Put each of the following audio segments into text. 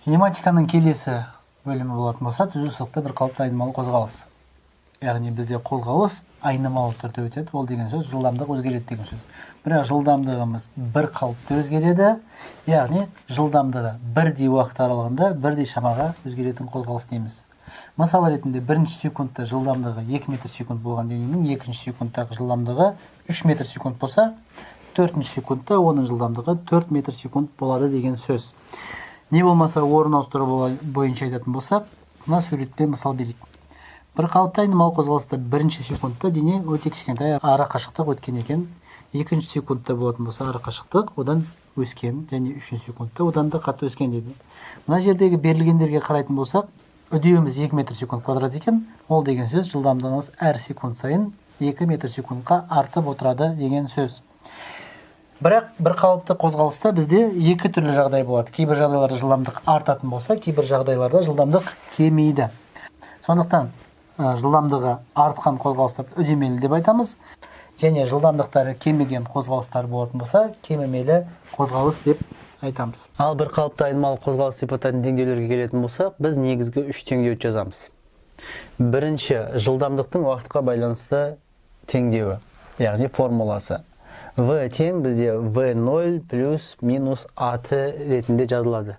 Кинематиканың келесі бөлімі болатын болса, түзу сызықта бір қалыпты айнымалы қозғалыс. Яғни бізде қозғалыс айнымалы түрде өтеді. Ол деген сөз жылдамдық өзгереді деген сөз. Бірақ жылдамдығымыз бір қалыпты өзгереді, яғни жылдамдығы бірдей уақыт аралығында бірдей шамаға өзгеретін қозғалыс дейміз. Мысал ретінде бірінші секундта жылдамдығы 2 метр секунд болған дененің екінші секундтағы жылдамдығы 3 метр секунд болса, төртінші секундта оның жылдамдығы 4 метр секунд болады деген сөз. Не болмаса орын ауыстыру бойынша айтатын болсақ, мына суретпен мысал берейік. Бір қалыпты айнымалы қозғалыста бірінші секундта дене өте кішкентай ара қашықтық өткен екен. Екінші секундта болатын болса ара қашықтық одан өскен, және үшінші секундта одан да қатты өскен дейді. Мына жердегі берілгендерге қарайтын болсақ, үдеуіміз 2 метр секунд квадрат екен. Ол деген сөз жылдамдығымыз әр секунд сайын 2 метр секундқа артып отырады деген сөз. Бірақ бір қалыпты қозғалыста бізде екі түрлі жағдай болады. Кейбір жағдайларда жылдамдық артатын болса, кейбір жағдайларда жылдамдық кемейді. Сондықтан жылдамдығы артқан қозғалыстарды үдемелі деп айтамыз. Және жылдамдықтары кеміген қозғалыстар болатын болса, кемімелі қозғалыс деп айтамыз. Ал бір қалыпты айнымалы қозғалыс сипаттайтын теңдеулерге келетін болсақ, біз негізгі 3 теңдеуді жазамыз. Бірінші, жылдамдықтың уақытқа байланысты теңдеуі, яғни формуласы. V тең бізде V0 плюс минус AT ретінде жазылады.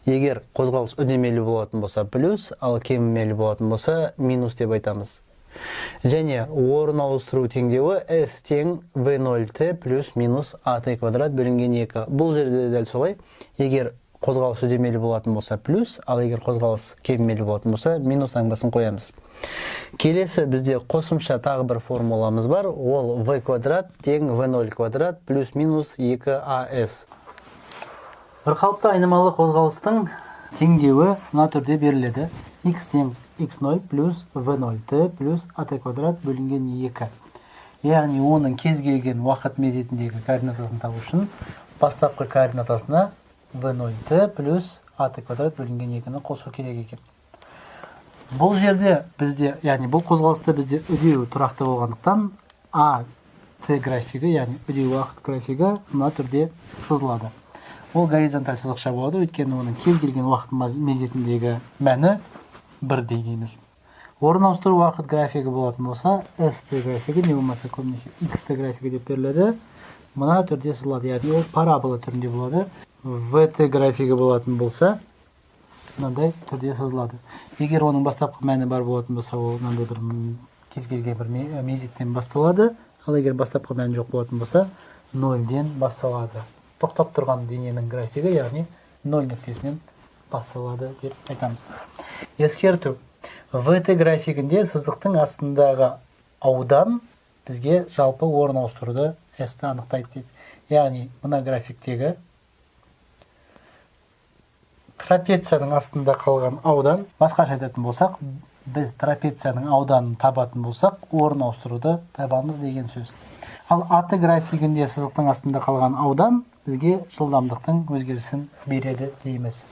Егер қозғалыс үдемелі болатын болса плюс, ал кемімелі болатын болса минус деп айтамыз. Және орын ауыстыру теңдеуі S тең V0T плюс минус AT квадрат бөлінген 2. Бұл жерде дәл солай. Егер қозғалыс үдемелі болатын болса плюс, ал егер қозғалыс кемімелі болатын болса минус таңбасын қоямыз. Келесі бізде қосымша тағы бір формуламыз бар. Ол V квадрат тең V0 квадрат плюс минус 2AS. Бір қалыпты айнымалы қозғалыстың теңдеуі мына түрде беріледі. X тең X0 плюс V0T плюс AT квадрат бөлінген 2. Яғни оның кез келген уақыт мезетіндегі координатасын табу үшін бастапқы координатасына V0T плюс AT квадрат бөлінген 2-ні қосу керек екен. Бұл жерде бізде, яғни бұл қозғалыста бізде үдеу тұрақты болғандықтан AT графигі, яғни үдеу уақыт графигі мына түрде сызылады. Ол горизонталь сызықша болады, өйткені оның кез келген уақыт мезетіндегі мәні бірдей дейміз. Орын ауыстыру уақыт графигі болатын болса, ST графигі, не болмаса көбінесе XT графигі деп беріледі. Мына түрде сызылады, яғни ол парабола түрінде болады. VT графигі болатын болса, мынандай түрде сызылады. Егер оның бастапқы мәні бар болатын болса, ол мынандай бір кез келген бір мезеттен басталады. Ал егер бастапқы мәні жоқ болатын болса, 0-ден басталады. Тоқтап тұрған дененің графигі, яғни 0 нүктесінен басталады деп айтамыз. Ескерту. VT графигінде сызықтың астындағы аудан бізге жалпы орын ауыстыруды S-ті анықтайды дейді. Яғни мына графиктегі трапецияның астында қалған аудан, басқаша айтатын болсақ, біз трапецияның ауданын табатын болсақ, орын ауыстыруды табамыз деген сөз. Ал AT графигінде сызықтың астында қалған аудан бізге жылдамдықтың өзгерісін береді дейміз.